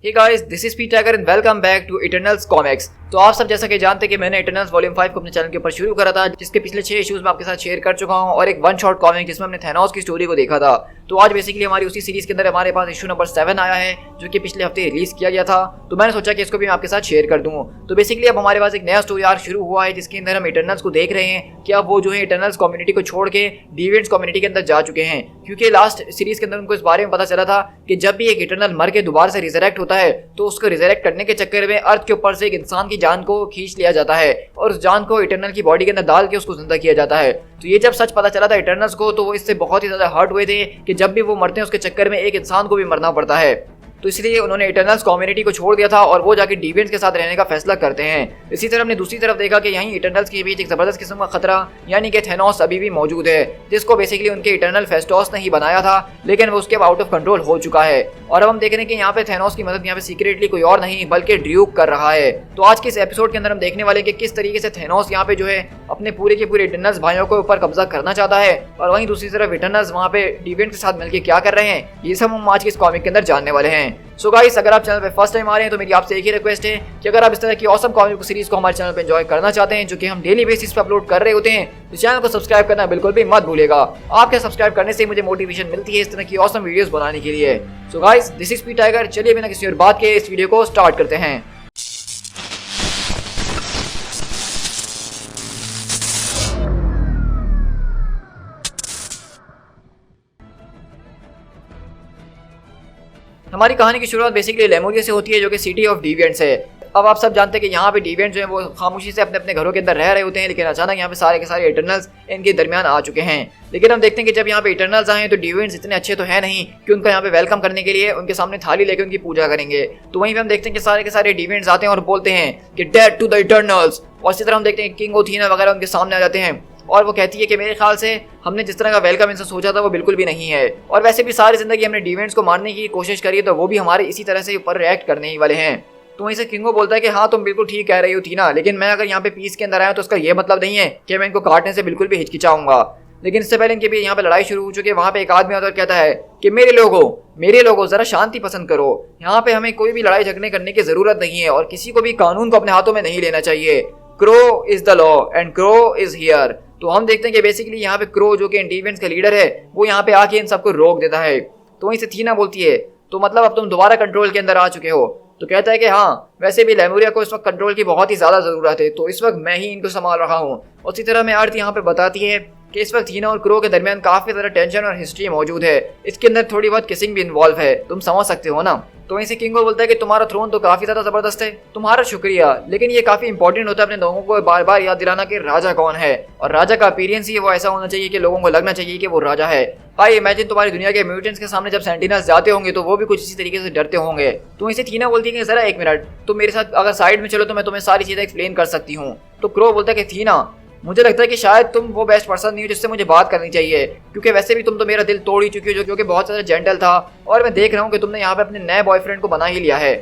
Hey guys, this is P Tiger and welcome back to Eternals Comics. तो आप सब जैसा कि जानते हैं कि मैंने इटर्नल्स वॉल्यूम 5 को अपने चैनल के ऊपर शुरू करा था, जिसके पिछले 6 इश्यूज में आपके साथ शेयर कर चुका हूं और एक वन शॉट कॉमिक जिसमें हमने थैनोस की स्टोरी को देखा था। तो आज बेसिकली हमारी उसी सीरीज के अंदर हमारे पास इशू नंबर 7 आया है, जो कि पिछले हफ्ते रिलीज किया गया था। तो मैंने सोचा कि इसको भी मैं आपके साथ शेयर कर दूं। तो बेसिकली अब हमारे पास एक नया स्टोरी आर्क शुरू हुआ है, जिसके अंदर हम इटर्नल्स को देख रहे हैं कि अब वो जो है इटर्नल्स कम्युनिटी को छोड़ के डिविएंट्स कम्युनिटी के अंदर जा चुके हैं। क्योंकि लास्ट सीरीज के अंदर उनको इस बारे में पता चला था कि जब भी एक इटर्नल मर के दोबारा से रिजरेक्ट होता है तो उसको रिजरेक्ट करने के चक्कर में अर्थ के ऊपर से एक इंसान की जान को खींच लिया जाता है और उस जान को इटर्नल की बॉडी के अंदर डाल के उसको जिंदा किया जाता है। तो ये जब सच पता चला था इटर्नल्स को, तो वो इससे बहुत ही ज्यादा हर्ट हुए थे कि जब भी वो मरते हैं उसके चक्कर में एक इंसान को भी मरना पड़ता है। तो इसलिए उन्होंने इटर्नल्स कम्युनिटी को छोड़ दिया था और वो जाके डिविएंट्स के साथ रहने का फैसला करते हैं। इसी तरह हमने दूसरी तरफ देखा कि यहीं इटर्नल्स के बीच एक जबरदस्त किस्म का खतरा यानी कि थैनोस अभी भी मौजूद है, जिसको बेसिकली उनके इटर्नल फेस्टोस ने ही बनाया था, लेकिन वो उसके आउट ऑफ कंट्रोल हो चुका है। और अब हम देख रहे हैं कि यहाँ पे थैनोस की मदद यहाँ पे सीक्रेटली कोई और नहीं बल्कि ड्यूक कर रहा है। तो आज के इस एपिसोड के अंदर हम देखने वाले कि किस तरीके से थैनोस यहाँ पे जो है अपने पूरे के पूरे इटर्नल्स भाइयों के ऊपर कब्जा करना चाहता है और वहीं दूसरी तरफ इटर्नल्स वहाँ पे डिविएंट्स के साथ मिलकर क्या कर रहे हैं, ये सब हम आज के इस कॉमिक के अंदर जानने वाले हैं। सो गाइस, अगर आप चैनल पे फर्स्ट टाइम आ रहे हैं तो मेरी आपसे एक ही रिक्वेस्ट है कि अगर आप इस तरह की ऑसम कॉमिक सीरीज को हमारे चैनल पे एंजॉय करना चाहते हैं, जो कि हम डेली बेसिस पे अपलोड कर रहे होते हैं, तो चैनल को सब्सक्राइब करना बिल्कुल भी मत भूलिएगा। आपके सब्सक्राइब करने से मुझे मोटिवेशन मिलती है इस तरह की ऑसम वीडियोस बनाने के लिए। So guys, this is P tiger. चलिए बिना किसी और बात के इस वीडियो को स्टार्ट करते हैं। हमारी कहानी की शुरुआत बेसिकली लेमोरिया से होती है, जो कि सिटी ऑफ डिविएंट्स है। अब आप सब जानते हैं कि यहाँ पे डिविएंट्स जो हैं वो खामोशी से अपने अपने घरों के अंदर रह रहे होते हैं, लेकिन अचानक यहाँ पे सारे के सारे इटर्नल्स इनके दरमियान आ चुके हैं। लेकिन हम देखते हैं कि जब यहाँ पे इटर्नल्स आए तो डिविएंट्स इतने अच्छे तो है नहीं कि उनका यहाँ पे वेलकम करने के लिए उनके सामने थाली लेकर उनकी पूजा करेंगे। तो वहीं पे हम देखते हैं कि सारे के सारे डिविएंट्स आते हैं और बोलते हैं कि डेड टू द इटर्नल्स। और इसी तरह हम देखते हैं कि किंग ओथीना वगैरह उनके सामने आ जाते हैं और वो कहती है कि मेरे ख्याल से हमने जिस तरह का वेलकम इनसे सोचा था वो बिल्कुल भी नहीं है, और वैसे भी सारी जिंदगी हमने डिविएंट्स को मारने की कोशिश करी है तो वो भी हमारे इसी तरह से ऊपर रिएक्ट करने ही वाले हैं। तो वहीं से किंगो बोलता है कि हाँ, तुम बिल्कुल ठीक कह रही हो थीना, लेकिन मैं अगर यहाँ पे पीस के अंदर आया तो उसका ये मतलब नहीं है कि मैं इनको काटने से बिल्कुल भी हिचकिचाऊंगा। लेकिन इससे पहले इनके भी यहाँ पे लड़ाई शुरू हो चुकी है। वहाँ पे एक आदमी आता और कहता है कि मेरे लोगों जरा शांति पसंद करो, यहाँ पे हमें कोई भी लड़ाई झगड़े करने की जरूरत नहीं है और किसी को भी कानून को अपने हाथों में नहीं लेना चाहिए। Crow is the law and crow is here. तो हम देखते हैं कि बेसिकली यहाँ पे क्रो जो कि डिविएंट्स का लीडर है वो यहाँ पे आके इन सबको रोक देता है। तो वहीं से थीना बोलती है तो मतलब अब तुम दोबारा कंट्रोल के अंदर आ चुके हो। तो कहता है कि हाँ, वैसे भी लेमोरिया को इस वक्त कंट्रोल की बहुत ही ज्यादा जरूरत है, तो इस वक्त मैं ही इनको संभाल रहा हूँ। उसी तरह में अर्थ यहाँ पे बताती है कि इस वक्त थीना और क्रो के दरमियान काफी ज्यादा टेंशन और हिस्ट्री मौजूद है, इसके अंदर थोड़ी बहुत किसिंग भी इन्वॉल्व है, तुम समझ सकते हो ना। तो वहीं से किंगो बोलता है कि तुम्हारा थ्रोन तो काफी ज्यादा जबरदस्त है, तुम्हारा शुक्रिया, लेकिन ये काफी इंपॉर्टेंट होता है अपने लोगों को बार बार याद दिलाना कि राजा कौन है, और राजा का अपीयरेंस ही वो ऐसा होना चाहिए कि लोगों को लगना चाहिए कि वो राजा है। आई इमेजिन तुम्हारी दुनिया के म्यूटेंट्स के सामने जब सेंटिनल्स जाते होंगे तो वो भी कुछ इसी तरीके से डरते होंगे। तो वहीं से थीना बोलती है कि जरा एक मिनट, तुम मेरे साथ अगर साइड में चलो तो मैं तुम्हें सारी चीजें एक्सप्लेन कर सकती हूँ। तो क्रो बोलता है कि थीना, मुझे लगता है कि शायद तुम वो बेस्ट पर्सन नहीं हो जिससे मुझे बात करनी चाहिए, क्योंकि वैसे भी तुम तो मेरा दिल तोड़ ही चुकी हो, जो कि बहुत ज़्यादा जेंटल था, और मैं देख रहा हूँ कि तुमने यहाँ पे अपने नए बॉयफ्रेंड को बना ही लिया है।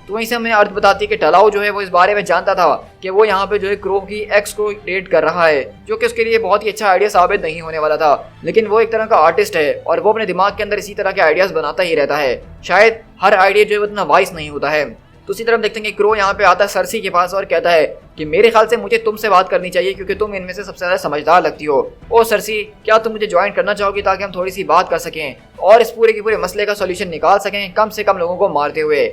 तो वहीं से हमें अर्थ बताती है कि टलाओ जो है वो इस बारे में जानता था कि वो यहाँ पे जो है क्रो की एक्स को डेट कर रहा है, जो कि उसके लिए बहुत ही अच्छा आइडिया साबित नहीं होने वाला था। लेकिन वो एक तरह का आर्टिस्ट है और वो अपने दिमाग के अंदर इसी तरह के आइडियाज बनाता ही रहता है। शायद हर आइडिया जो है उतना वाइस नहीं होता है। तो उसी तरह हम देखते हैं कि क्रो यहाँ पे आता है सरसी के पास और कहता है कि मेरे ख्याल से मुझे तुमसे बात करनी चाहिए क्योंकि तुम इनमें से सबसे ज्यादा समझदार लगती हो। ओ सरसी, क्या तुम मुझे ज्वाइन करना चाहोगी ताकि हम थोड़ी सी बात कर सकें और इस पूरे के पूरे मसले का सोल्यूशन निकाल सकें, कम से कम लोगों को मारते हुए।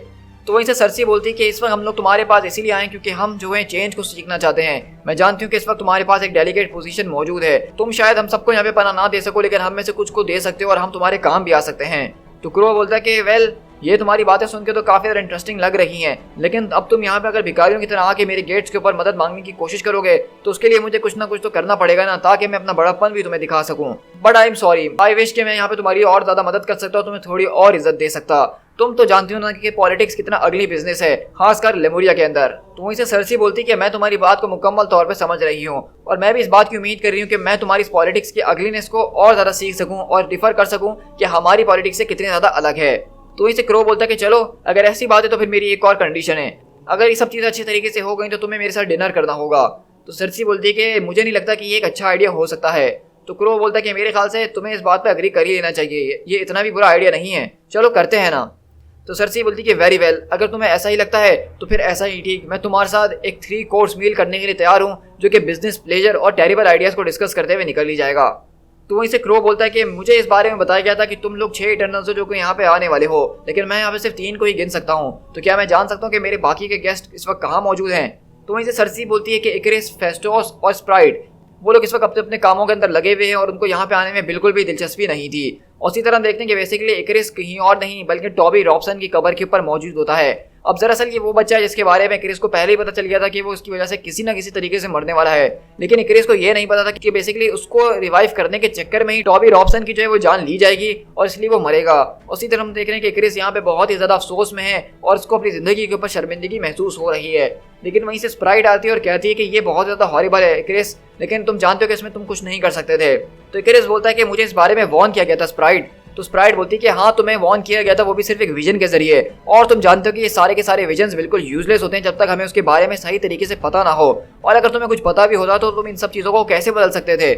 तो वहीं से सरसी बोलती है कि इस वक्त हम लोग तुम्हारे पास इसीलिए आए क्योंकि हम जो है चेंज को सीखना चाहते हैं। मैं जानती हूँ कि इस वक्त तुम्हारे पास एक डेलीगेट पोजीशन मौजूद है, तुम शायद हम सबको यहाँ पे पनाह ना दे सको, लेकिन हम में से कुछ को दे सकते हो और हम तुम्हारे काम भी आ सकते हैं। तो क्रो बोलता है कि वेल, ये तुम्हारी बातें सुन के तो काफी ज्यादा इंटरेस्टिंग लग रही हैं, लेकिन अब तुम यहाँ पे अगर भिखारियों की तरह आके मेरे गेट्स के ऊपर मदद मांगने की कोशिश करोगे तो उसके लिए मुझे कुछ ना कुछ तो करना पड़ेगा ना, ताकि मैं अपना बड़ापन भी तुम्हें दिखा सकूं। But I am sorry, I wish कि मैं यहाँ पे तुम्हारी और ज्यादा मदद कर सकता, तुम्हें थोड़ी और इज्जत दे सकता। तुम तो जानती हो ना कि पॉलिटिक्स कितना अगली बिजनेस है, खासकर लेमोरिया के अंदर। तो वहीं से सरसी बोलती कि मैं तुम्हारी बात को मुकम्मल तौर पे समझ रही हूँ और मैं भी इस बात की उम्मीद कर रही हूँ कि मैं तुम्हारी इस पॉलिटिक्स की अगलीनेस को और ज्यादा सीख सकूँ और डिफर कर सकूँ कि हमारी पॉलिटिक्स से कितनी ज्यादा अलग है। तो वहीं से क्रो बोलता है कि चलो, अगर ऐसी बात है तो फिर मेरी एक और कंडीशन है, अगर ये सब चीज़ें अच्छी तरीके से हो गई तो तुम्हें मेरे साथ डिनर करना होगा। तो सरसी बोलती है कि मुझे नहीं लगता कि ये एक अच्छा आइडिया हो सकता है। तो क्रो बोलता है कि मेरे ख्याल से तुम्हें इस बात पे अग्री कर ही लेना चाहिए, ये इतना भी बुरा आइडिया नहीं है, चलो करते हैं ना। तो सरसी बोलती कि वेरी वेल, अगर तुम्हें ऐसा ही लगता है तो फिर ऐसा ही ठीक, मैं तुम्हारे साथ एक 3 कोर्स मील करने के लिए तैयार हूँ जो कि बिजनेस, प्लेजर और टेरिबल आइडियाज को डिस्कस करते हुए निकल ही जाएगा। तो वहीं से क्रो बोलता है कि मुझे इस बारे में बताया गया था कि तुम लोग 6 इटर्नल्स हो जो कि यहाँ पे आने वाले हो, लेकिन मैं यहाँ पे सिर्फ 3 को ही गिन सकता हूँ, तो क्या मैं जान सकता हूँ कि मेरे बाकी के गेस्ट इस वक्त कहाँ मौजूद हैं? तो वहीं से सरसी बोलती है कि इकरिस, फेस्टोस और स्प्राइट वो लोग इस वक्त अपने अपने कामों के अंदर लगे हुए हैं और उनको यहाँ पे आने में बिल्कुल भी दिलचस्पी नहीं थी। और इसी तरह हम देखते हैं कि बेसिकली इकरिस कहीं और नहीं बल्कि टॉबी रॉबसन की कबर के ऊपर मौजूद होता है। अब दरअसल ये वो बच्चा है जिसके बारे में इकरिस को पहले ही पता चल गया था कि वो उसकी वजह से किसी न किसी तरीके से मरने वाला है, लेकिन इकरिस को ये नहीं पता था कि बेसिकली उसको रिवाइव करने के चक्कर में ही टॉबी रॉबसन की जो है वो जान ली जाएगी और इसलिए वो मरेगा। उसी तरह हम देख रहे हैं कि इकरिस यहाँ पे बहुत ही ज्यादा अफसोस में है और उसको अपनी जिंदगी के ऊपर शर्मिंदगी महसूस हो रही है। लेकिन वहीं से स्प्राइट आती है और कहती है कि ये बहुत ज्यादा हॉरिबल है इकरिस, लेकिन तुम जानते हो कि इसमें तुम कुछ नहीं कर सकते थे। तो इकरिस बोलता है कि मुझे इस बारे में वॉर्न किया गया था स्प्राइट। तो स्प्राइट बोलती है कि हाँ, तुम्हें वॉर्न किया गया था, वो भी सिर्फ एक विजन के जरिए, और तुम जानते हो कि ये सारे के सारे विजन्स बिल्कुल यूजलेस होते हैं जब तक हमें उसके बारे में सही तरीके से पता ना हो, और अगर तुम्हें कुछ पता भी होता तो तुम इन सब चीज़ों को कैसे बदल सकते थे।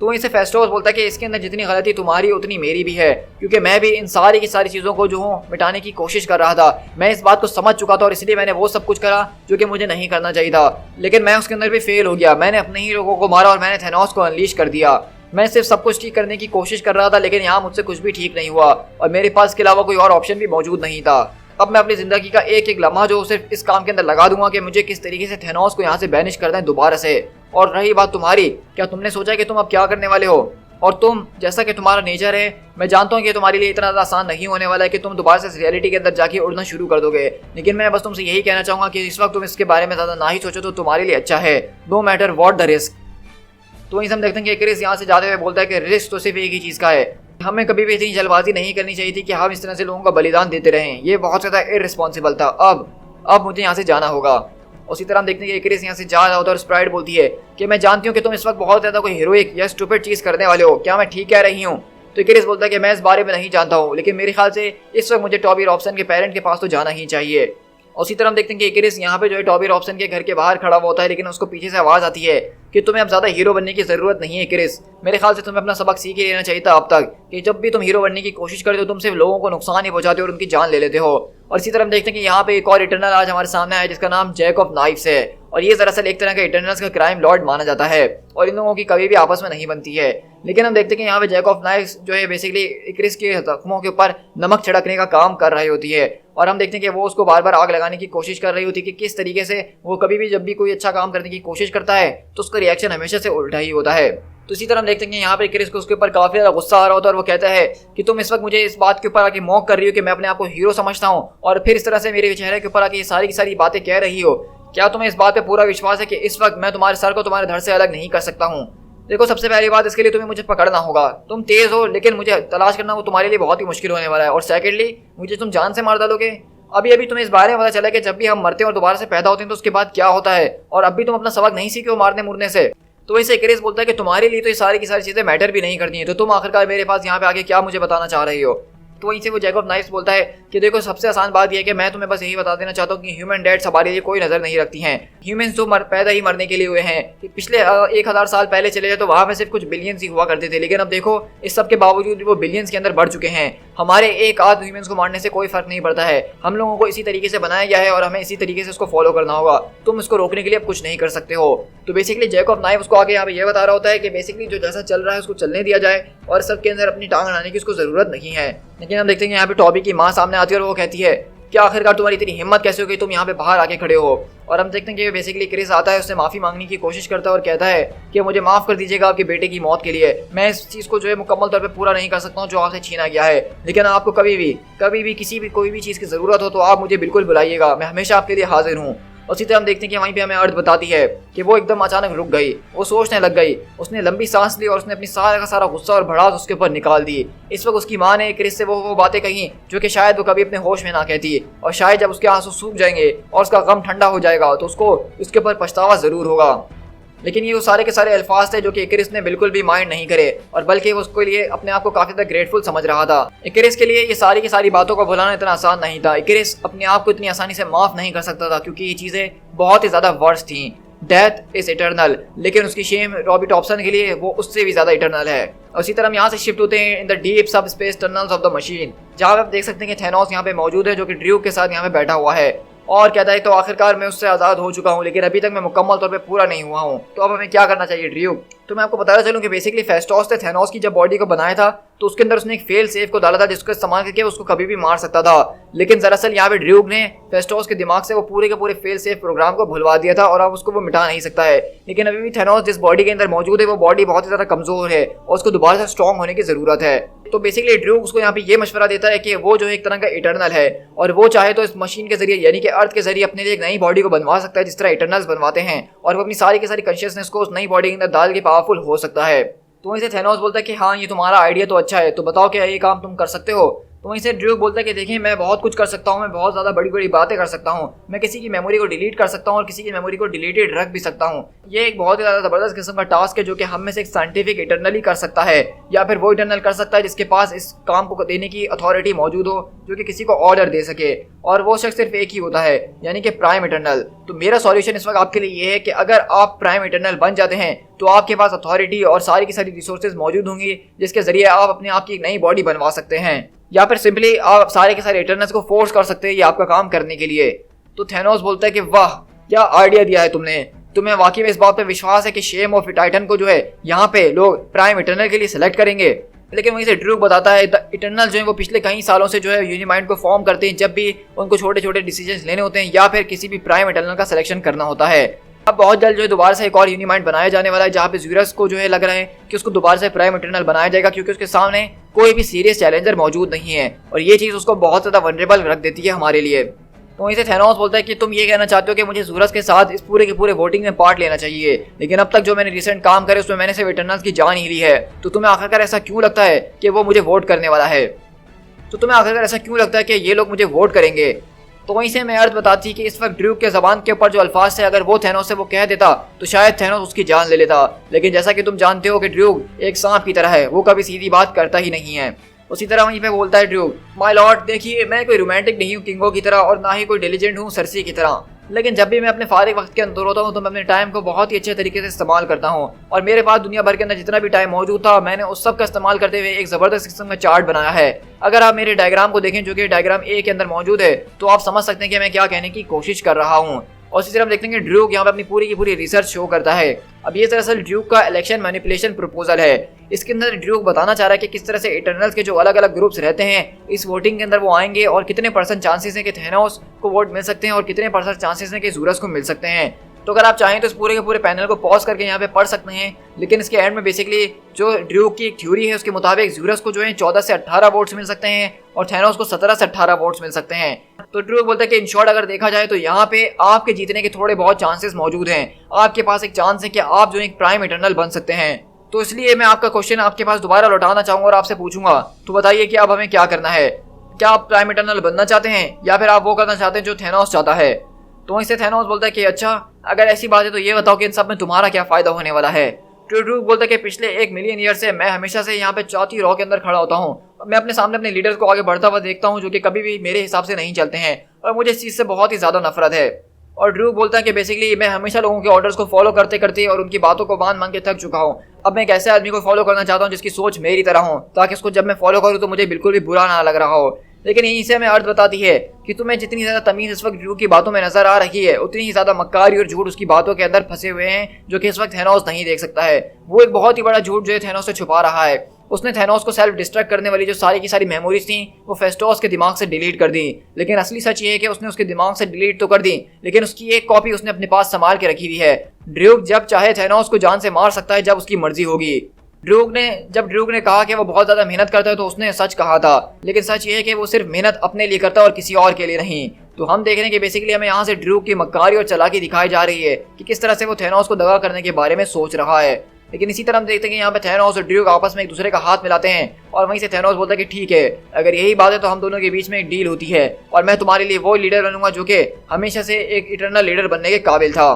तो वहीं से फेस्टोस बोलता है कि इसके अंदर जितनी गलती तुम्हारी उतनी मेरी भी है, क्योंकि मैं भी इन सारी की सारी चीज़ों को जो हूँ मिटाने की कोशिश कर रहा था। मैं इस बात को समझ चुका था और इसलिए मैंने वो सब कुछ करा जो कि मुझे नहीं करना चाहिए था, लेकिन मैं उसके अंदर भी फेल हो गया। मैंने अपने ही लोगों को मारा और मैंने थेनोस को अनलीश कर दिया। मैं सिर्फ सब कुछ ठीक करने की कोशिश कर रहा था, लेकिन यहाँ मुझसे कुछ भी ठीक नहीं हुआ और मेरे पास इसके अलावा कोई और ऑप्शन भी मौजूद नहीं था। अब मैं अपनी जिंदगी का एक एक लम्हा जो सिर्फ इस काम के अंदर लगा दूंगा कि मुझे किस तरीके से थेनोस को यहाँ से बैनिश कर दें दोबारा से। और रही बात तुम्हारी, क्या तुमने सोचा कि तुम अब क्या करने वाले हो? और तुम, जैसा कि तुम्हारा नेचर है, मैं जानता हूँ कि तुम्हारे लिए इतना आसान नहीं होने वाला है कि तुम दोबारा से इस रियलिटी के अंदर जाके उड़ना शुरू कर दोगे, लेकिन मैं बस तुमसे यही कहना चाहूँगा कि इस वक्त तुम इसके बारे में ज़्यादा ना ही सोचो तो तुम्हारे लिए अच्छा है, no matter what the risk. तो वहीं से हम देखते हैं कि इकरिस यहाँ से जाते हुए बोलता है कि रिस्क तो सिर्फ एक ही चीज़ का है, हमें कभी भी इतनी जल्दबाजी नहीं करनी चाहिए थी कि हम इस तरह से लोगों का बलिदान देते रहें, ये बहुत ज़्यादा इररिस्पॉन्सिबल था। अब मुझे यहाँ से जाना होगा। उसी तरह हम देखते हैं कि इकरिस यहाँ से जा रहा होता है और स्प्राइट बोलती है कि मैं जानती हूँ कि तुम इस वक्त बहुत ज़्यादा कोई हीरोइक या स्टूपिड चीज़ करने वाले हो, क्या मैं ठीक कह रही हूँ? तो इकरिस बोलता है कि मैं इस बारे में नहीं जानता हूँ, लेकिन मेरे ख्याल से इस वक्त मुझे टॉबी रॉबसन के पेरेंट के पास तो जाना ही चाहिए। उसी तरह हम देखते हैं कि इकरिस यहाँ पे जो है टॉबी रॉबसन के घर के बाहर खड़ा हुआ होता है, लेकिन उसको पीछे से आवाज़ आती है कि तुम्हें अब ज़्यादा हीरो बनने की ज़रूरत नहीं है इकरिस, मेरे ख्याल से तुम्हें अपना सबक सीख ही लेना चाहिए था अब तक, कि जब भी तुम हीरो बनने की कोशिश करते हो तुम सिर्फ लोगों को नुकसान ही पहुंचाते हो और उनकी जान ले लेते हो। और इसी तरह हम देखते हैं कि यहाँ पे एक और इटर्नल आज हमारे सामने आया जिसका नाम जैक ऑफ नाइफ्स है, और ये दरअसल एक तरह का इटर्नल्स का क्राइम लॉर्ड माना जाता है और इन लोगों की कभी भी आपस में नहीं बनती है। लेकिन हम देखते हैं कि यहाँ पे जैक ऑफ नाइफ्स जो है बेसिकली इकरिस के जख्मों के ऊपर नमक छिड़कने का काम कर रही होती है, और हम देखते हैं कि वो उसको बार बार आग लगाने की कोशिश कर रही होती है कि किस तरीके से वो कभी भी जब भी कोई अच्छा काम करने की कोशिश करता है तो उसका रिएक्शन हमेशा से उल्टा ही होता है। तो इसी तरह हम देखते हैं कि यहाँ पे इकरिस को उसके ऊपर काफी ज़्यादा गुस्सा आ रहा होता है और वो कहता है कि तुम इस वक्त मुझे इस बात के ऊपर आके मॉक कर रही हो कि मैं अपने आप को हीरो समझता हूँ और फिर इस तरह से मेरे चेहरे के ऊपर आके ये सारी की सारी बातें कह रही हो। क्या तुम्हें इस बात पे पूरा विश्वास है कि इस वक्त मैं तुम्हारे सर को तुम्हारे धड़ से अलग नहीं कर सकता हूँ? देखो, सबसे पहली बात, इसके लिए तुम्हें मुझे पकड़ना होगा। तुम तेज हो लेकिन मुझे तलाश करना वो तुम्हारे लिए बहुत ही मुश्किल होने वाला है, और सेकेंडली मुझे तुम जान से मार डालोगे। अभी अभी तुम्हें इस बारे में पता चला कि जब भी हम मरते हैं और दोबारा से पैदा होते हैं तो उसके बाद क्या होता है, और अभी तुम अपना सबक नहीं सीखे हो मारने मुरने से। तो वैसे इकरिस बोलता है कि तुम्हारे लिए तो ये सारी की सारी चीज़ें मैटर भी नहीं करती हैं, तो तुम आखिरकार मेरे पास यहाँ पे आके क्या मुझे बताना चाह रही हो? तो वहीं से वो जैक ऑफ नाइफ्स बोलता है कि देखो, सबसे आसान बात यह है कि मैं तुम्हें बस यही बता देना चाहता हूँ कि ह्यूमन डेथ्स हमारे लिए कोई नज़र नहीं रखती हैं। ह्यूमंस तो पैदा ही मरने के लिए हुए हैं, कि पिछले 1000 साल पहले चले जाए तो वहाँ पे सिर्फ कुछ बिलियंस ही हुआ करते थे, लेकिन अब देखो इस सब के बावजूद वो बिलियंस के अंदर बढ़ चुके हैं। हमारे एक आध ह्यूमंस को मारने से कोई फर्क नहीं पड़ता है, हम लोगों को इसी तरीके से बनाया गया है और हमें इसी तरीके से उसको फॉलो करना होगा। तुम इसको रोकने के लिए अब कुछ नहीं कर सकते हो। तो बेसिकली जैक ऑफ नाइफ उसको आगे यहाँ पे ये बता रहा होता है कि बेसिकली जो जैसा चल रहा है उसको चलने दिया जाए और सबके अंदर अपनी टांग अड़ाने की उसको ज़रूरत नहीं है। लेकिन हम देखते हैं यहाँ पे टॉबी की माँ सामने आती है और वो कहती है कि आखिरकार तुम्हारी इतनी हिम्मत कैसे हो गई तुम यहाँ पे बाहर आके खड़े हो? और हम देखते हैं कि बेसिकली इकरिस आता है, उससे माफ़ी मांगने की कोशिश करता है और कहता है कि मुझे माफ़ कर दीजिएगा आपके बेटे की मौत के लिए, मैं इस चीज़ को जो है मुकम्मल तौर पे पूरा नहीं कर सकता हूँ जो आपसे छीना गया है, लेकिन आपको कभी भी किसी भी कोई भी चीज़ की ज़रूरत हो तो आप मुझे बिल्कुल बुलाइएगा, मैं हमेशा आपके लिए हाजिर हूँ। उसी तरह हम देखते हैं कि वहीं पे हमें अर्थ बताती है कि वो एकदम अचानक रुक गई, वो सोचने लग गई, उसने लंबी सांस ली और उसने अपनी सारा का सारा गुस्सा और भड़ास उसके ऊपर निकाल दी। इस वक्त उसकी माँ ने इकरिस से वो बातें कही जो कि शायद वो कभी अपने होश में ना कहती, और शायद जब उसके आंसू सूख जाएंगे और उसका गम ठंडा हो जाएगा तो उसको उसके ऊपर पछतावा ज़रूर होगा। लेकिन ये वो सारे के सारे अल्फाज थे जो कि इकरिस ने बिल्कुल भी माइंड नहीं करे, और बल्कि वो उसके लिए अपने आप को काफ़ी ज़्यादा ग्रेटफुल समझ रहा था। इकरिस के लिए ये सारी की सारी बातों को भुलाना इतना आसान नहीं था। इकरिस अपने आप को इतनी आसानी से माफ़ नहीं कर सकता था क्योंकि ये चीज़ें बहुत ही ज़्यादा वर्स थी। डेथ इज इटर्नल, लेकिन उसकी शेम रॉबी टॉपसन के लिए वो उससे भी ज़्यादा इटर्नल है। और इसी तरह हम यहाँ से शिफ्ट होते हैं इन द डीप सब space tunnels of the machine. जहाँ पे आप देख सकते हैं कि थैनोस यहाँ पे मौजूद है, जो कि ड्र्यूक के साथ यहाँ पे बैठा हुआ है और कहता है तो आखिरकार मैं उससे आज़ाद हो चुका हूँ, लेकिन अभी तक मैं मुकम्मल तौर पे पूरा नहीं हुआ हूँ, तो अब हमें क्या करना चाहिए ड्र्यूक। तो मैं आपको बताना चलूँ कि बेसिकली फेस्टोस ने थैनोस की जब बॉडी को बनाया था तो उसके अंदर उसने एक फेल सेफ को डाला था जिसको इस्तेमाल करके उसको कभी भी मार सकता था, लेकिन दरअसल यहाँ पे ड्र्यूक ने फेस्टोस के दिमाग से वो पूरे के पूरे फेल सेफ प्रोग्राम को भुलवा दिया था और अब उसको वो मिटा नहीं सकता है। लेकिन अभी भी थैनोस जिस बॉडी के अंदर मौजूद है वो बॉडी बहुत ही ज़्यादा कमज़ोर है और उसको दोबारा से स्ट्रॉन्ग होने की ज़रूरत है। तो बेसिकली ड्र्यूक उसको यहाँ पे ये मशवरा देता है कि वो जो है एक तरह का इटर्नल है और वो चाहे तो इस मशीन के जरिए यानी कि अर्थ के जरिए अपने लिए एक नई बॉडी को बनवा सकता है जिस तरह इटर्नल्स बनवाते हैं, और वो अपनी सारी की सारी कॉन्शियसनेस को उस नई बॉडी के अंदर डाल के पावरफुल हो सकता है। तो वहीं से थैनोस बोलता है कि हाँ ये तुम्हारा आइडिया तो अच्छा है, तो बताओ क्या ये काम तुम कर सकते हो। तो वहीं से ड्र्यूक बोलता है कि देखिए मैं बहुत कुछ कर सकता हूँ, मैं बहुत ज़्यादा बड़ी बड़ी बातें कर सकता हूँ, मैं किसी की मेमोरी को डिलीट कर सकता हूँ और किसी की मेमोरी को डिलीटेड रख भी सकता हूँ। ये एक बहुत ही ज़्यादा ज़बरदस्त किस्म का टास्क है जो कि हम में से एक साइंटिफिक इटर्नली कर सकता है या फिर वो इटर्नल कर सकता है जिसके पास इस काम को देने की अथॉरिटी मौजूद हो, जो कि किसी को ऑर्डर दे सके, और वो शख्स सिर्फ एक ही होता है यानी कि प्राइम इटर्नल। तो मेरा सॉल्यूशन इस वक्त आपके लिए ये है कि अगर आप प्राइम इटर्नल बन जाते हैं तो आपके पास अथॉरिटी और सारी की सारी रिसोर्सेज मौजूद होंगी जिसके जरिए आप अपने आप की एक नई बॉडी बनवा सकते हैं या फिर सिंपली आप सारे के सारे इटर्नल्स को फोर्स कर सकते हैं ये आपका काम करने के लिए। तो थैनोस बोलता है कि वाह क्या आइडिया दिया है तुमने, तुम्हें वाकई में इस बात पे विश्वास है कि शेम ऑफ टाइटन को जो है यहाँ पे लोग प्राइम इटर्नल के लिए सिलेक्ट करेंगे। लेकिन वहीं से ड्र्यूक बताता है इटर्नल जो है वो पिछले कई सालों से जो है यूनिमाइंड को फॉर्म करते हैं जब भी उनको छोटे छोटे डिसीजंस लेने होते हैं या फिर किसी भी प्राइम इटर्नल का सिलेक्शन करना होता है। अब बहुत जल्द जो है दोबारा से एक और यूनिमाइंड बनाया जाने वाला है जहाँ पे ज़्यूरस को जो है लग रहा है कि उसको दोबारा से प्राइम इटर्नल बनाया जाएगा क्योंकि उसके सामने कोई भी सीरियस चैलेंजर मौजूद नहीं है और ये चीज़ उसको बहुत ज़्यादा वनरेबल रख देती है हमारे लिए। तो वहीं से थैनोस बोलता है कि तुम ये कहना चाहते हो कि मुझे ज़्यूरस के साथ इस पूरे के पूरे वोटिंग में पार्ट लेना चाहिए, लेकिन अब तक जो मैंने रिसेंट काम करे उसमें मैंने सिर्फ इटर्नल्स की जान ही ली है, तो तुम्हें आखिरकार ऐसा क्यों लगता है कि वो मुझे वोट करने वाला है, तो तुम्हें आखिरकार ऐसा क्यों लगता है कि ये लोग मुझे वोट करेंगे। तो वहीं से मैं अर्थ बताती कि इस वक्त ड्र्यूक के ज़बान के ऊपर जो अल्फाज थे अगर वो थैनोस से वो कह देता तो शायद थैनोस उसकी जान ले लेता, लेकिन जैसा कि तुम जानते हो कि ड्र्यूक एक सांप की तरह है, वो कभी सीधी बात करता ही नहीं है। उसी तरह वहीं पे बोलता है ड्र्यूक, माय लॉर्ड देखिए मैं कोई रोमांटिक नहीं हूँ किंगो की तरह और ना ही कोई डिलीजेंट हूँ सरसी की तरह, लेकिन जब भी मैं अपने फारिग वक्त के अंदर होता हूँ तो मैं अपने टाइम को बहुत ही अच्छे तरीके से इस्तेमाल करता हूँ और मेरे पास दुनिया भर के अंदर जितना भी टाइम मौजूद था मैंने उस सब का इस्तेमाल करते हुए एक ज़बरदस्त किस्म का चार्ट बनाया है। अगर आप मेरे डायग्राम को देखें जो कि डायग्राम ए के अंदर मौजूद है तो आप समझ सकते हैं कि मैं क्या कहने की कोशिश कर रहा हूँ। और इसी तरह हम देखते हैं कि ड्र्यूक यहाँ पे अपनी पूरी की पूरी रिसर्च शो करता है। अब ये दरअसल ड्र्यूक का इलेक्शन मैनिपुलेशन प्रपोजल है। इसके अंदर ड्र्यूक बताना चाह रहा है कि किस तरह से इटर्नल्स के जो अलग अलग ग्रुप्स रहते हैं इस वोटिंग के अंदर वो आएंगे और कितने % चांसेस हैं कि थैनोस को वोट मिल सकते हैं और कितने % चांसेस हैं कि ज़्यूरस को मिल सकते हैं। तो अगर आप चाहें तो इस पूरे के पूरे पैनल को पॉज करके यहाँ पे पढ़ सकते हैं, लेकिन इसके एंड में बेसिकली जो ड्र्यूक की एक थ्योरी है उसके मुताबिक ज़्यूरस को जो है 14 से 18 वोट्स मिल सकते हैं और थैनोस को 17 से 18 वोट्स मिल सकते हैं। तो ड्र्यूक बोलता है कि इन शॉर्ट अगर देखा जाए तो यहाँ पे आपके जीतने के थोड़े बहुत चांसेस मौजूद हैं, आपके पास एक चांस है कि आप जो एक प्राइम इटर्नल बन सकते हैं। तो इसलिए मैं आपका क्वेश्चन आपके पास दोबारा लौटाना चाहूँगा और आपसे पूछूंगा, तो बताइए कि अब हमें क्या करना है, क्या आप प्राइम इटर्नल बनना चाहते हैं या फिर आप वो करना चाहते हैं जो थैनोस चाहता है। तो इससे थैनोस बोलता है कि अच्छा अगर ऐसी बात है तो ये बताओ कि इन सब में तुम्हारा क्या फ़ायदा होने वाला है। ड्र्यूक बोलता है कि पिछले 1 मिलियन ईयर से मैं हमेशा से यहाँ पे चौथी रॉ के अंदर खड़ा होता हूँ, मैं अपने सामने अपने लीडर्स को आगे बढ़ता हुआ देखता हूँ जो कि कभी भी मेरे हिसाब से नहीं चलते हैं और मुझे इस चीज़ से बहुत ही ज़्यादा नफरत है। और ड्र्यूक बोलता है कि बेसिकली मैं हमेशा लोगों के ऑर्डर्स को फॉलो करते करते और उनकी बातों को मान के थक चुका हूँ। अब मैं एक ऐसे आदमी को फॉलो करना चाहता हूँ जिसकी सोच मेरी तरह हो ताकि उसको जब मैं फॉलो करूँ तो मुझे बिल्कुल भी बुरा ना लग रहा हो। लेकिन यहीं से हमें अर्थ बताती है कि तुम्हें जितनी ज़्यादा तमीज़ इस वक्त ड्र्यूक की बातों में नजर आ रही है उतनी ही ज़्यादा मक्कारी और झूठ उसकी बातों के अंदर फंसे हुए हैं जो कि इस वक्त थैनोस नहीं देख सकता है। वो एक बहुत ही बड़ा झूठ जो है थैनोस से छुपा रहा है। उसने थैनोस को सेल्फ डिस्ट्रक्ट करने वाली जो सारी की सारी मेमोरीज थी वो फेस्टोस के दिमाग से डिलीट कर दी, लेकिन असली सच ये है कि उसने उसके दिमाग से डिलीट तो कर दी लेकिन उसकी एक कॉपी उसने अपने पास संभाल के रखी हुई है। ड्र्यूक जब चाहे थैनोस को जान से मार सकता है जब उसकी मर्जी होगी। जब ड्र्यूक ने कहा कि वो बहुत ज़्यादा मेहनत करता है तो उसने सच कहा था, लेकिन सच ये है कि वो सिर्फ मेहनत अपने लिए करता है और किसी और के लिए नहीं। तो हम देख रहे हैं कि बेसिकली हमें यहाँ से ड्र्यूक की मक्कारी और चालाकी दिखाई जा रही है कि किस तरह से वो थैनोस को दगा करने के बारे में सोच रहा है। लेकिन इसी तरह हम देखते हैं कि यहाँ पे थैनोस और ड्र्यूक आपस में एक दूसरे का हाथ मिलाते हैं और वहीं से थैनोस बोलता है कि ठीक है अगर यही बात है तो हम दोनों के बीच में एक डील होती है और मैं तुम्हारे लिए वो लीडर बनूंगा जो कि हमेशा से एक इटर्नल लीडर बनने के काबिल था।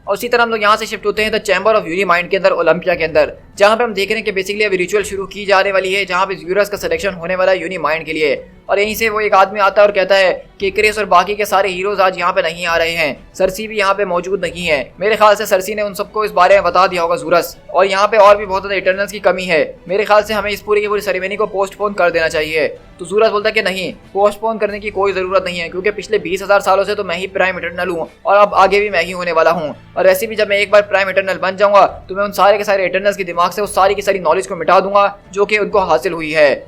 और इसी तरह हम लोग यहाँ से शिफ्ट होते हैं द चैम्बर ऑफ यूनिमाइंड के अंदर, ओलंपिया के अंदर, जहाँ पे हम देख रहे हैं कि बेसिकली अभी रिचुअल शुरू की जाने वाली है, जहाँ पे ज़्यूरस का सिलेक्शन होने वाला है यूनी माइंड के लिए। और यहीं से वो एक आदमी आता है और कहता है कि इकरिस और बाकी के सारे हीरोज आज यहाँ पे नहीं आ रहे हैं, सरसी भी यहाँ पे मौजूद नहीं है। मेरे ख्याल से सरसी ने उन सबको इस बारे में बता दिया होगा ज़्यूरस, और यहाँ पे और भी बहुत ज़्यादा इटर्नल्स की कमी है। मेरे ख्याल से हमें इस पूरी की पूरी सेरेमनी को पोस्टपोन कर देना चाहिए। तो ज़्यूरस बोलता है कि नहीं, पोस्टपोन करने की कोई ज़रूरत नहीं है, क्योंकि पिछले 20,000 सालों से तो मैं ही प्राइम इटर्नल हूँ और अब आगे भी मैं ही होने वाला हूँ। और वैसे भी जब मैं एक बार प्राइम इटर्नल बन जाऊंगा तो मैं उन सारे के सारे इटर्नल्स के दिमाग से उस सारी की सारी नॉलेज को मिटा दूंगा जो कि उनको हासिल हुई है,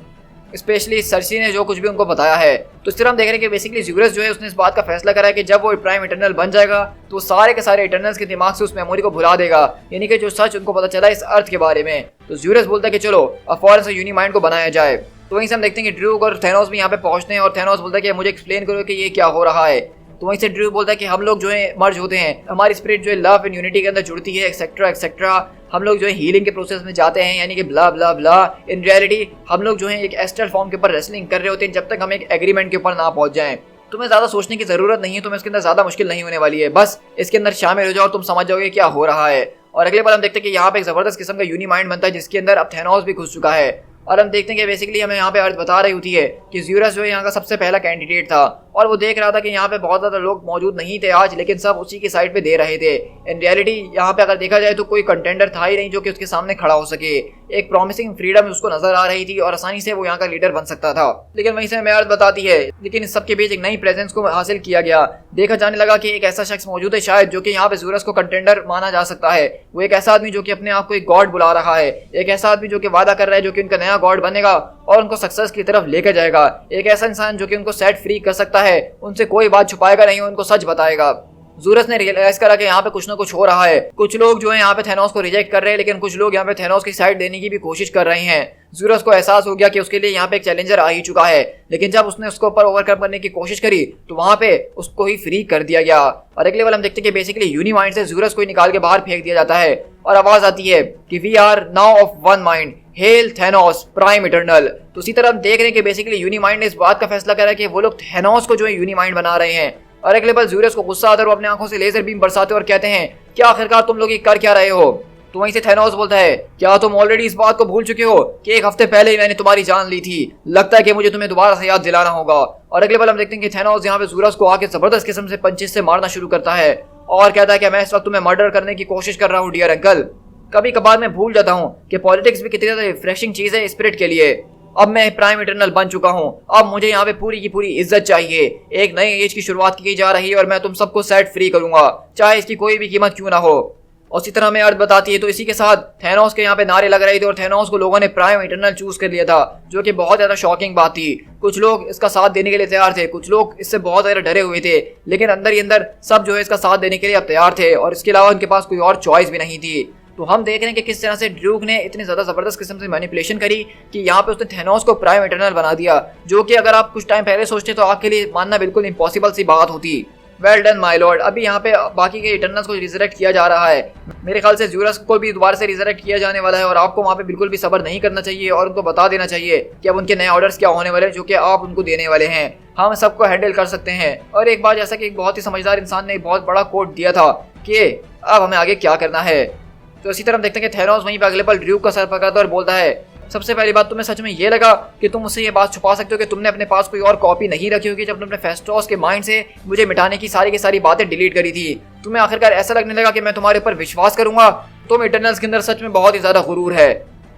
स्पेशली सरसी ने जो कुछ भी उनको बताया है। तो इस तरह हम देख रहे हैं कि बेसिकली ज़्यूरस जो है उसने इस बात का फैसला करा है कि जब वो प्राइम इटर्नल बन जाएगा तो सारे के सारे इटर्नल्स के दिमाग से उस मेमोरी को भुला देगा, यानी कि जो सच उनको पता चला इस अर्थ के बारे में। तो ज़्यूरस बोलता है कि चलो अब फौरन से यूनी माइंड को बनाया जाए। तो वहीं से हम देखते हैं कि ड्रूक और थैनोस भी यहाँ पे पहुंचते हैं और थैनोस बोलता है कि मुझे एक्सप्लेन करो कि ये क्या हो रहा है। तो वहीं से ड्रू बोलता है कि हम लोग जो है मर्ज होते हैं, हमारी स्पिरिट जो है लव एंड यूनिटी के अंदर जुड़ती है, एक्सेट्रा एक्सेट्रा। हम लोग जो है हीलिंग के प्रोसेस में जाते हैं, यानी कि ब्ला ब्ला ब्ला। इन रियलिटी हम लोग जो है एक एस्ट्रल फॉर्म के ऊपर रेसलिंग कर रहे होते हैं जब तक हम एक एग्रीमेंट के ऊपर ना पहुंच जाएं। तुम्हें ज्यादा सोचने की जरूरत नहीं है, तुम्हें इसके अंदर ज्यादा मुश्किल नहीं होने वाली है, बस इसके अंदर शामिल हो जाओ और तुम समझ जाओगे क्या हो रहा है। और अगले बार हम देखते हैं कि यहाँ पे एक जबरदस्त किस्म का यूनी माइंड बनता है जिसके अंदर अब थैनोस भी घुस चुका है। और हम देखते हैं कि बेसिकली हमें यहाँ पे अर्थ बता रही होती है कि ज़्यूरस जो है यहाँ का सबसे पहला कैंडिडेट था और वो देख रहा था कि यहाँ पे बहुत ज़्यादा लोग मौजूद नहीं थे आज, लेकिन सब उसी की साइड पे दे रहे थे। इन रियलिटी यहाँ पे अगर देखा जाए तो कोई कंटेंडर था ही नहीं जो कि उसके सामने खड़ा हो सके। एक प्रॉमिसिंग फ्रीडम उसको नजर आ रही थी और आसानी से वो यहाँ का लीडर बन सकता था, लेकिन वहीं से हमें अर्थ बताती है लेकिन इस सबके बीच एक नई प्रेजेंस को हासिल किया गया। देखा जाने लगा कि एक ऐसा शख्स मौजूद है शायद जो कि यहाँ पे ज़्यूरस को कंटेंडर माना जा सकता है। वो एक ऐसा आदमी जो कि अपने आप को एक गॉड बुला रहा है, एक ऐसा आदमी जो कि वादा कर रहा है जो कि उनका नया गॉड बनेगा और उनको सक्सेस की तरफ लेकर जाएगा, एक ऐसा इंसान जो कि उनको सेट फ्री कर सकता है, उनसे कोई बात छुपाएगा नहीं, उनको सच बताएगा। ज़्यूरस ने रियलाइज करा कि यहाँ पे कुछ ना कुछ हो रहा है। कुछ लोग जो है यहाँ पे थैनोस को रिजेक्ट कर रहे हैं, लेकिन कुछ लोग यहाँ पे थैनोस की साइड देने की भी कोशिश कर रहे हैं। ज़्यूरस को एहसास हो गया कि उसके लिए यहाँ पे एक चैलेंजर आ ही चुका है, लेकिन जब उसने उसको ऊपर ओवरकम करने की कोशिश करी तो वहाँ पे उसको ही फ्री कर दिया गया। और अगले बार हम देखते हैं कि बेसिकली यूनी माइंड से ज़्यूरस को निकाल के बाहर फेंक दिया जाता है और आवाज आती है कि we are now of one mind, hail Thanos Prime Eternal. तो उसी तरह हम देख रहे हैं कि बेसिकली यूनी माइंड ने इस बात का फैसला करा कि वो लोग थैनोस को जो है यूनी माइंड बना रहे हैं। और अगले बार ज़्यूरस को गुस्सा आता है और वो अपने आंखों से लेजर बीम बरसाते और कहते हैं क्या आखिरकार तुम लोग ये कर क्या रहे हो। तो वहीं से थैनोस बोलता है क्या तुम ऑलरेडी इस बात को भूल चुके हो कि एक हफ्ते पहले ही मैंने तुम्हारी जान ली थी, लगता है कि मुझे तुम्हें दोबारा से याद दिलाना होगा। और अगले बार हम देखते हैं कि थैनोस यहाँ पे ज़्यूरस को आके जबरदस्त किस्म से पंचेस से मारना शुरू करता है और कहता है कि मैं इस वक्त तुम्हें मर्डर करने की कोशिश कर रहा हूँ डियर अंकल। कभी कभार मैं भूल जाता हूँ कि पॉलिटिक्स भी कितनी ज़्यादा रिफ्रेशिंग चीज़ है स्पिरिट के लिए। अब मैं प्राइम इटर्नल बन चुका हूँ, अब मुझे यहाँ पे पूरी की पूरी इज्जत चाहिए। एक नई एज की शुरुआत की जा रही है और मैं तुम सबको सेट फ्री करूंगा, चाहे इसकी कोई भी कीमत क्यों ना हो। और इसी तरह हमें अर्थ बताती है। तो इसी के साथ थैनोस के यहाँ पे नारे लग रहे थे और थैनोस को लोगों ने प्राइम इटर्नल चूज कर लिया था, जो कि बहुत ज्यादा शॉकिंग बात थी। कुछ लोग इसका साथ देने के लिए तैयार थे, कुछ लोग इससे बहुत ज्यादा डरे हुए थे, लेकिन अंदर ही अंदर सब जो है इसका साथ देने के लिए अब तैयार थे और इसके अलावा उनके पास कोई और चॉइस भी नहीं थी। तो हम देख रहे हैं कि किस तरह से ड्रूक ने इतनी ज़्यादा ज़बरदस्त किस्म से मैनिपुलेशन करी कि यहाँ पे उसने थैनोस को प्राइम इटर्नल बना दिया, जो कि अगर आप कुछ टाइम पहले सोचते तो आपके लिए मानना बिल्कुल इम्पॉसिबल सी बात होती। Well done my Lord. अभी यहाँ पे बाकी के इटर्नल्स को रिजरेक्ट किया जा रहा है। मेरे ख्याल से ज़्यूरस को भी दोबारा से रिजरेक्ट किया जाने वाला है और आपको वहाँ पे बिल्कुल भी सब्र नहीं करना चाहिए और उनको बता देना चाहिए कि अब उनके नए ऑर्डर्स क्या होने वाले हैं जो कि आप उनको देने वाले हैं। हम सबको हैंडल कर सकते हैं। और एक बार जैसा कि एक बहुत ही समझदार इंसान ने एक बहुत बड़ा कोट दिया था कि अब हमें आगे क्या करना है। तो इसी तरह हम देखते हैं कि थैनोस वहीं पर अगले पल ड्रूक का सर पकड़ता है और बोलता है सबसे पहली बात तुम्हें सच में ये लगा कि तुम मुझसे ये बात छुपा सकते हो कि तुमने अपने पास कोई और कॉपी नहीं रखी होगी जब तुमने फेस्टोस के माइंड से मुझे मिटाने की सारी बातें डिलीट करी थी। तुम्हें आखिरकार ऐसा लगने लगा कि मैं तुम्हारे ऊपर विश्वास करूंगा। तुम इटर्नल्स के अंदर सच में बहुत ही ज्यादा गुरूर है।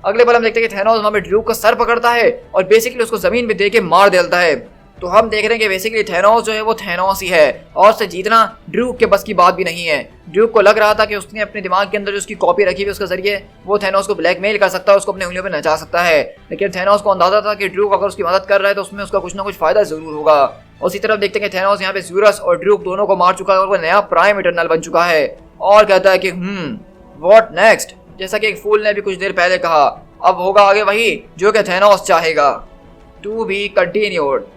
अगले पल हम देखते हैं कि थैनोस वहां पे ड्रूक का सर पकड़ता है और बेसिकली उसको जमीन पे दे के मार देता है। तो हम देख रहे हैं कि बेसिकली थैनोस जो है वो थैनोस ही है और उससे जीतना ड्रूक के बस की बात भी नहीं है। ड्रूक को लग रहा था कि उसने अपने दिमाग के अंदर जो उसकी कॉपी रखी हुई उसके जरिए वो थैनोस को ब्लैकमेल कर सकता है, उसको अपने उंगलियों पे नचा सकता है, लेकिन थैनोस को अंदाजा था कि ड्रूक अगर उसकी मदद कर रहा है तो उसमें उसका कुछ ना कुछ फायदा जरूर होगा। उसी तरफ देखते हैं कि थैनोस यहाँ पे ज़्यूरस और ड्रूक दोनों को मार चुका है और वो नया प्राइम इटर्नल बन चुका है और कहता है कि व्हाट नेक्स्ट। जैसा कि एक फूल ने भी कुछ देर पहले कहा, अब होगा आगे वही जो कि थैनोस चाहेगा। To be continued.